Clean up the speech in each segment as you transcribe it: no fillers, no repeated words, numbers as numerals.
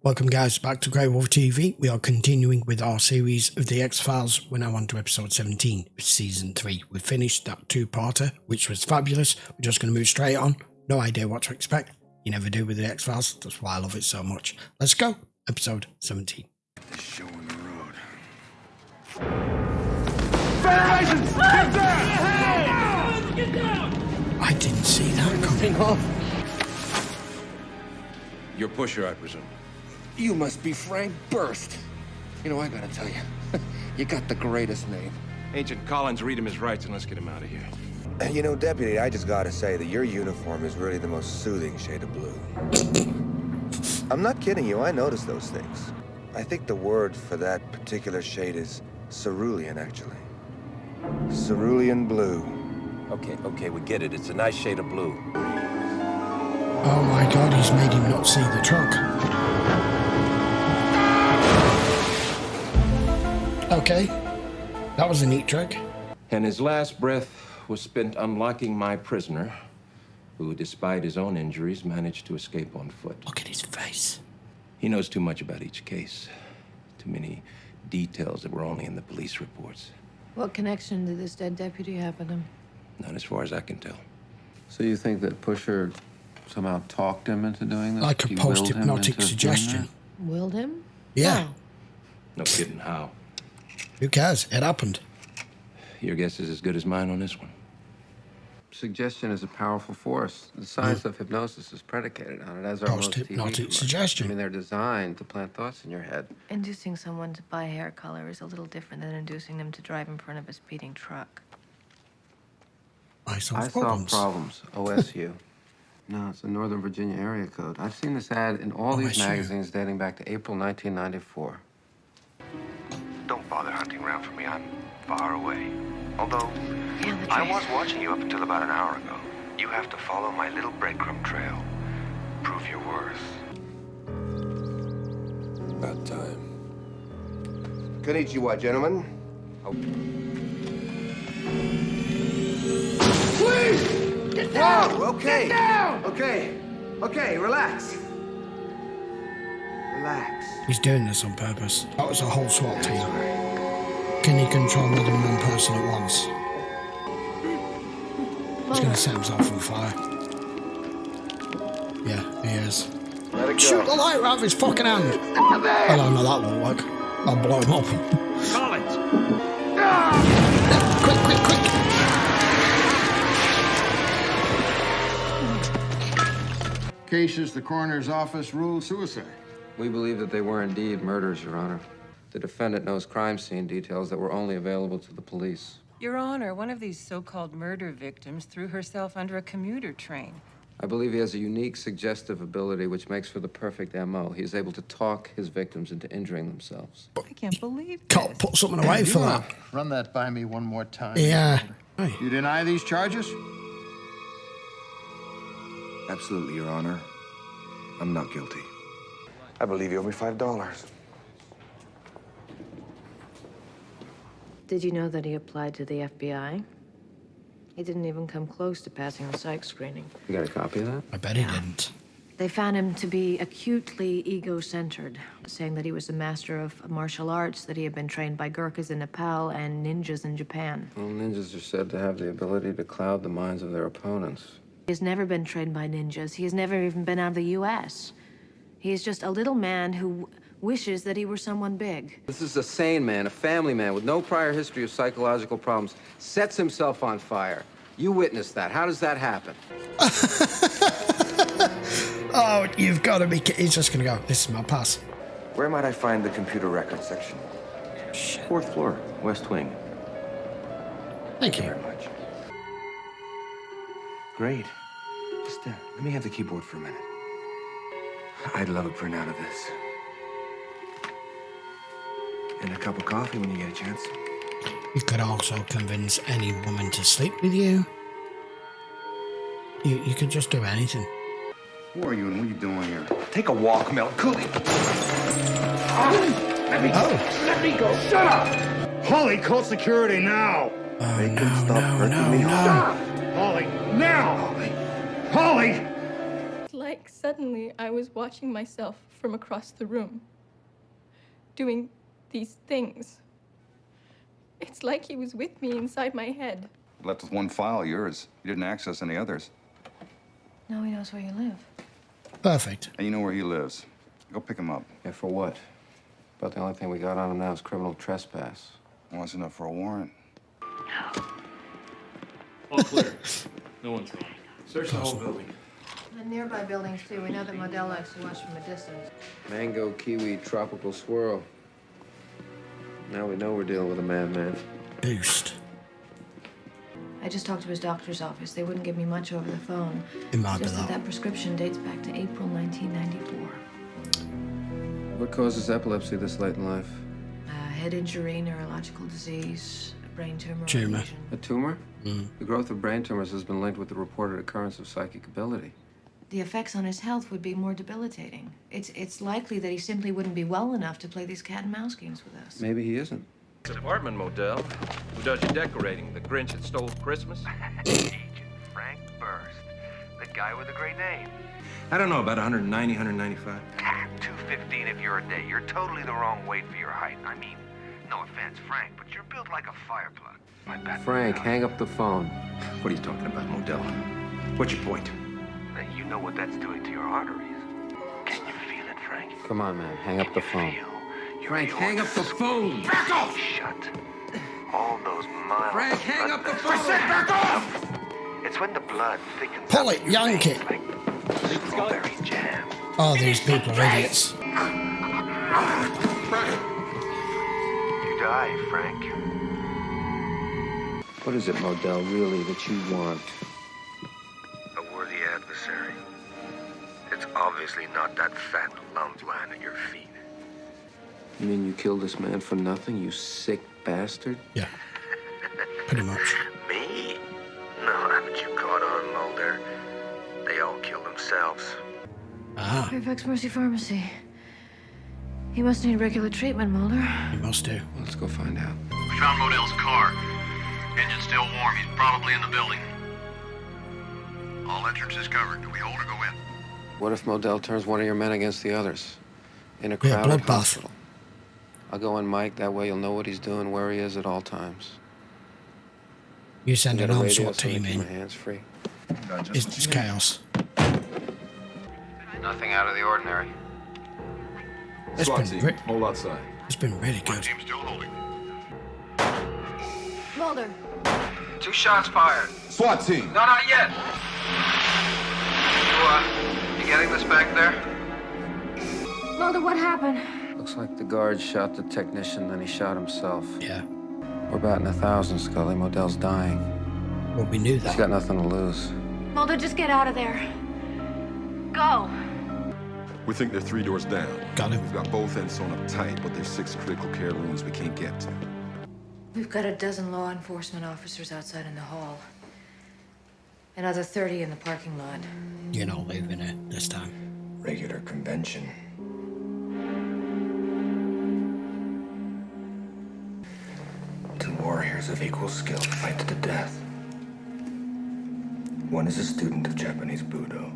Welcome guys back to GreyWolf TV. We are continuing with our series of the X-Files. We're now on to episode 17 of season 3. We finished that two-parter, which was fabulous. We're just going to move straight on. No idea what to expect. You never do with the X-Files. That's why I love it so much. Let's go. Episode 17. The show on the road. Federations! Get down! Get down! I didn't see that coming off. Your pusher, I presume. You must be Frank Burst. You know, I gotta tell you, you got the greatest name. Agent Collins, read him his rights and let's get him out of here. You know, Deputy, I just gotta say that your uniform is really the most soothing shade of blue. I'm not kidding you, I noticed those things. I think the word for that particular shade is cerulean, actually. Cerulean blue. Okay, we get it. It's a nice shade of blue. Oh my god, he's made him not see the truck. Okay, that was a neat trick. And his last breath was spent unlocking my prisoner, who, despite his own injuries, managed to escape on foot. Look at his face. He knows too much about each case. Too many details that were only in the police reports. What connection did this dead deputy have with him? Not as far as I can tell. So you think that Pusher somehow talked him into doing this? Like a He willed him post-hypnotic into suggestion. Willed him? Yeah. No kidding how. Who cares? It happened. Your guess is as good as mine on this one. Suggestion is a powerful force. The science of hypnosis is predicated on it, as are most TV Post-hypnotic commercials. suggestion. I mean, they're designed to plant thoughts in your head. Inducing someone to buy hair color is a little different than inducing them to drive in front of a speeding truck. I I solve solve problems. problems. OSU. No, it's a Northern Virginia area code. I've seen this ad in all these OSU. magazines dating back to April 1994. Don't bother hunting around for me, I'm far away. Although, Yeah, the I trace. was watching you up until about an hour ago. You have to follow my little breadcrumb trail. Prove your worth. About time. Konnichiwa, gentlemen. Please! Get down! Whoa, okay. Get down! Okay, relax. Relax. He's doing this on purpose. That was a whole SWAT team. Can he control more than one person at once? He's going to set himself on fire. Yeah, he is. Let it Shoot the light out of his fucking hand! Oh no, that won't work. I'll blow him up. Collins! Quick! Cases, the coroner's office ruled suicide. We believe that they were indeed murders, Your Honor. The defendant knows crime scene details that were only available to the police. Your Honor, one of these so-called murder victims threw herself under a commuter train. I believe he has a unique suggestive ability which makes for the perfect MO. He is able to talk his victims into injuring themselves. I can't believe Can't this. put something away for that. Run that by me one more time. Yeah. Hey. You deny these charges? Absolutely, Your Honor. I'm not guilty. I believe you owe me $5. Did you know that he applied to the FBI? He didn't even come close to passing the psych screening. You got a copy of that? I bet he didn't. They found him to be acutely ego-centered, saying that he was a master of martial arts, that he had been trained by Gurkhas in Nepal and ninjas in Japan. Well, ninjas are said to have the ability to cloud the minds of their opponents. He has never been trained by ninjas. He has never even been out of the U.S. He is just a little man who wishes that he were someone big. This is a sane man, a family man with no prior history of psychological problems, sets himself on fire. You witnessed that. How does that happen? Oh, you've got to be kidding. He's just going to go, this is my pass. Where might I find the computer records section? Shit. 4th floor, West Wing. Thank you. Very much. Great. Just let me have the keyboard for a minute. I'd love a printout of this. And a cup of coffee when you get a chance. You could also convince any woman to sleep with you. You could just do anything. Who are you and what are you doing here? Take a walk, Mel. Cooley. Let me go! Oh. Let me go! Shut up! Holly, call security now! Oh, They can no, stop no, hurting no, me. no. Stop! Holly, now! Holly! Like such suddenly I was watching myself from across the room, doing these things. It's like he was with me inside my head. Left with one file, yours. You didn't access any others. Now he knows where you live. Perfect. And you know where he lives. Go pick him up. Yeah, for what? But the only thing we got on him now is criminal trespass. Well, that's enough for a warrant. All clear. No one's wrong. Search the whole building. And nearby buildings, too. We know that Modell likes to watch from a distance. Mango, kiwi, tropical swirl. Now we know we're dealing with a madman. Boost. I just talked to his doctor's office. They wouldn't give me much over the phone. It might be Just that. that prescription dates back to April 1994. What causes epilepsy this late in life? Head injury, neurological disease, a brain tumor. Tumor. lesion. A tumor? Mm. The growth of brain tumors has been linked with the reported occurrence of psychic ability. The effects on his health would be more debilitating. It's likely that he simply wouldn't be well enough to play these cat and mouse games with us. Maybe he isn't. Apartment Modell. Who does your decorating? The Grinch that stole Christmas? Agent Frank Burst, the guy with the great name. I don't know, about 190, 195. 215 if you're a day. You're totally the wrong weight for your height. I mean, no offense, Frank, but you're built like a fire plug. My bad. Frank, hang up the phone. What are you talking about, Modell? What's your point? Now, you know what that's doing to your arteries. Can you feel it, Frank? Come on, man. Hang up the phone. Frank, hang up the phone! Back off! Shut. All those miles. Frank, hang up the phone! I said back off! It's when the blood thickens. Pull it, yank it. Like strawberry jam. Oh, these people are idiots. You die, Frank. What is it, Modell, really, that you want? A worthy adversary. It's obviously not that fat lump lying at your feet. You mean you killed this man for nothing, you sick bastard? Yeah. Pretty much. Me? No, haven't you caught on, Mulder? They all kill themselves. Ah, Fairfax Mercy Pharmacy. He must need regular treatment, Mulder. you must do. Let's go find out. We found Modell's car. Engine's still warm. He's probably in the building. All entrances covered. Do we hold or go in? What if Modell turns one of your men against the others? In a Yeah, crowded bloodbath. hospital. I'll go in, Mike. That way you'll know what he's doing, where he is at all times. You send Get an a arm radio SWAT so I team keep my in. hands free. It's chaos. Nothing out of the ordinary. It's been, Hold outside. it's been really good. Team still holding. Mulder. 2 shots fired. SWAT team. No, not yet. You getting this back there? Mulder, what happened? Looks like the guard shot the technician, then he shot himself. Yeah. We're batting 1,000, Scully. Modell's dying. Well, we knew He's that. got nothing to lose. Mulder, just get out of there. Go. We think they're 3 doors down. Got him. We've got both ends sewn up tight, but there's 6 critical care rooms we can't get to. We've got a dozen law enforcement officers outside in the hall. Another 30 in the parking lot. You're not leaving it this time. Regular convention. Two warriors of equal skill fight to the death. One is a student of Japanese Budo.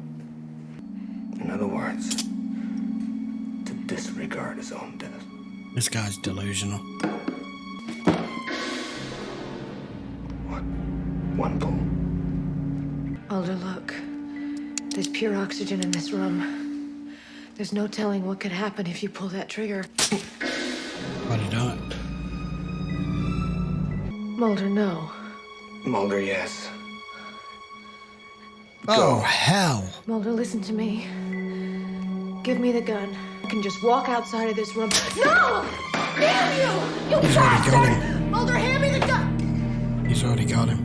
In other words, to disregard his own death. This guy's delusional. One pull. Mulder, look. There's pure oxygen in this room. There's no telling what could happen if you pull that trigger. Why'd he do it? Mulder, no. Mulder, yes. Oh, hell. Mulder, listen to me. Give me the gun. I can just walk outside of this room. No! Damn you! You He's already got bastard! him. Mulder, hand me the gun! He's already got him.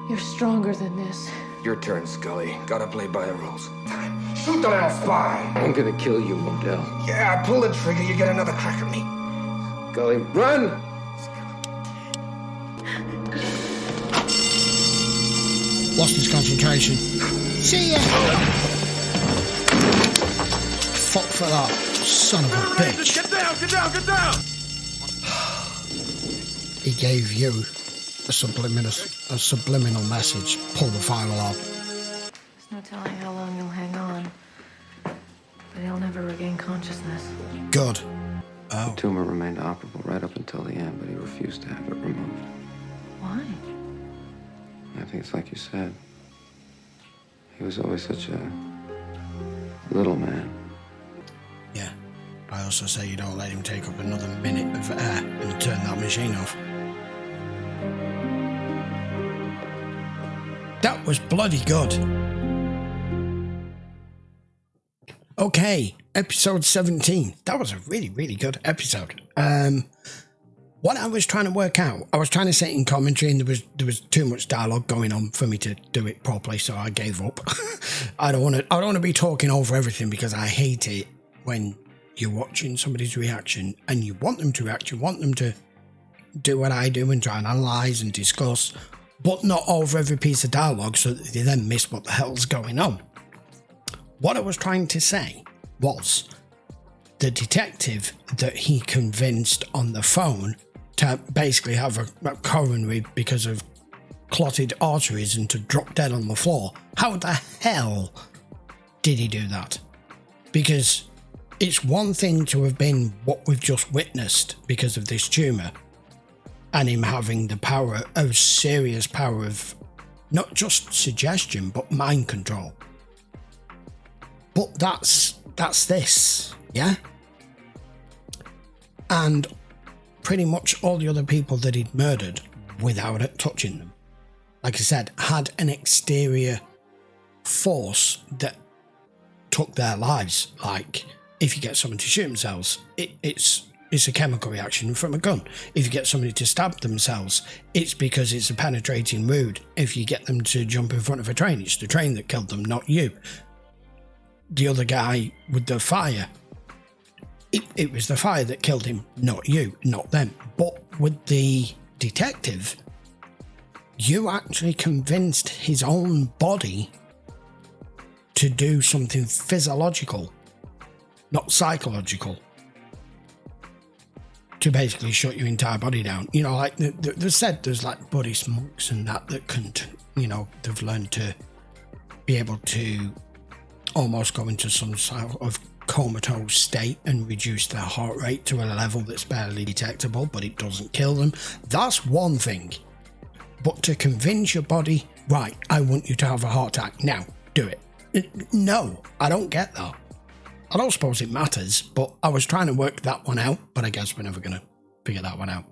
You're stronger than this. Your turn, Scully. Gotta play by the rules. Shoot the little spy! I'm gonna kill you, Modell. Yeah, pull the trigger, you get another crack at me. Scully, run! Lost his concentration. See ya! Fuck for that. Son of a bitch. Get down, get down, get down! He gave you a subliminal message. Pull the final out. There's No telling how long he'll hang on. But he'll never regain consciousness. Good. Oh. The tumor remained operable right up until the end, but he refused to have it removed. Why? I think it's like you said. He was always such a little man. Yeah. I also say you don't let him take up another minute of air and turn that machine off. That was bloody good. Okay, episode 17. That was a really, really good episode. What I was trying to work out, I was trying to say it in commentary, and there was too much dialogue going on for me to do it properly, so I gave up. I don't want to be talking over everything, because I hate it when you're watching somebody's reaction and you want them to react, you want them to do what I do and try and analyse and discuss, but not over every piece of dialogue so that they then miss what the hell's going on. What I was trying to say was the detective that he convinced on the phone to basically have a coronary because of clotted arteries and to drop dead on the floor. How the hell did he do that? Because it's one thing to have been what we've just witnessed because of this tumour and him having the power of serious power of not just suggestion but mind control. But that's this, yeah? And pretty much all the other people that he'd murdered without it touching them, like I said, had an exterior force that took their lives. Like, if you get someone to shoot themselves, it's a chemical reaction from a gun. If you get somebody to stab themselves, it's because it's a penetrating wound. If you get them to jump in front of a train, it's the train that killed them, not you. The other guy with the fire, it was the fire that killed him, not you, not them. But with the detective, you actually convinced his own body to do something physiological, not psychological, to basically shut your entire body down. You know, like they said, there's like Buddhist monks and that can, you know, they've learned to be able to almost go into some sort of comatose state and reduce their heart rate to a level that's barely detectable, but it doesn't kill them. That's one thing. But to convince your body, right, I want you to have a heart attack, now, do it. No, I don't get that. I don't suppose it matters, but I was trying to work that one out, but I guess we're never going to figure that one out.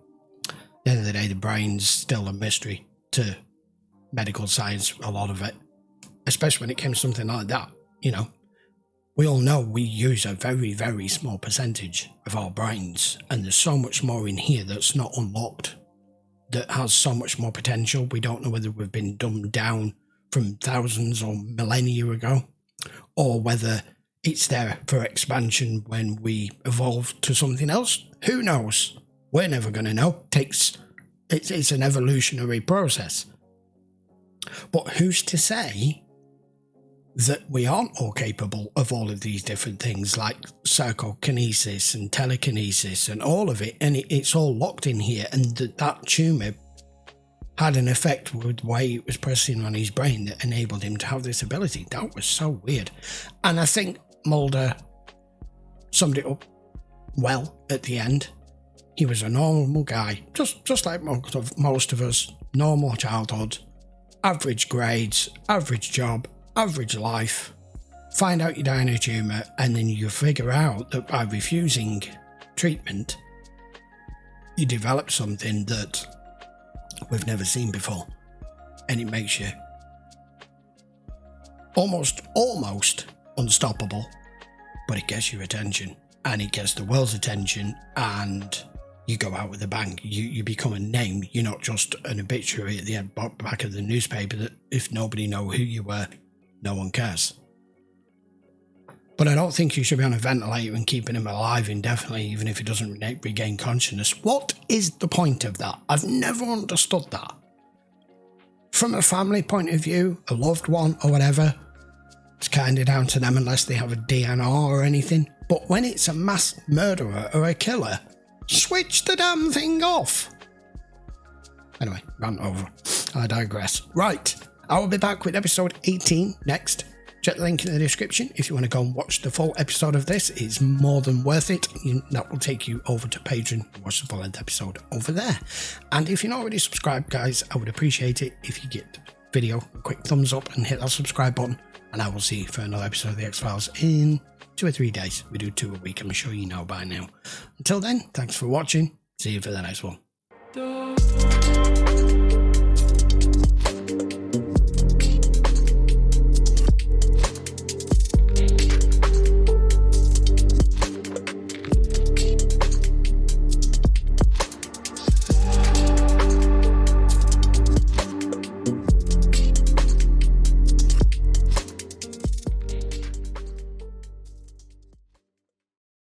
At the end of the day, the brain's still a mystery to medical science, a lot of it, especially when it comes to something like that. You know, we all know we use a very, very small percentage of our brains, and there's so much more in here that's not unlocked, that has so much more potential. We don't know whether we've been dumbed down from thousands or millennia ago, or whether it's there for expansion when we evolve to something else. Who knows? We're never going to know. It's an evolutionary process. But who's to say that we aren't all capable of all of these different things like psychokinesis and telekinesis and all of it, and it's all locked in here, and that tumour had an effect with the way it was pressing on his brain that enabled him to have this ability. That was so weird. And I think Mulder summed it up well at the end. He was a normal guy, just like most of us. Normal childhood, average grades, average job, average life. Find out you're dying of a tumour, and then you figure out that by refusing treatment, you develop something that we've never seen before, and it makes you almost unstoppable. But it gets your attention, and it gets the world's attention, and you go out with a bang. You become a name. You're not just an obituary at the back of the newspaper that if nobody know who you were, no one cares. But I don't think you should be on a ventilator and keeping him alive indefinitely, even if he doesn't regain consciousness. What is the point of that? I've never understood that. From a family point of view, a loved one or whatever, it's kind of down to them unless they have a DNR or anything. But when it's a mass murderer or a killer, switch the damn thing off. Anyway, rant over. I digress. Right, I will be back with episode 18 next. Check the link in the description if you want to go and watch the full episode of this. It's more than worth it. That will take you over to Patreon and watch the full episode over there. And if you're not already subscribed, guys, I would appreciate it if you get the video a quick thumbs up and hit that subscribe button. And I will see you for another episode of The X-Files in 2 or 3 days. We do 2 a week, I'm sure you know by now. Until then, thanks for watching. See you for the next one.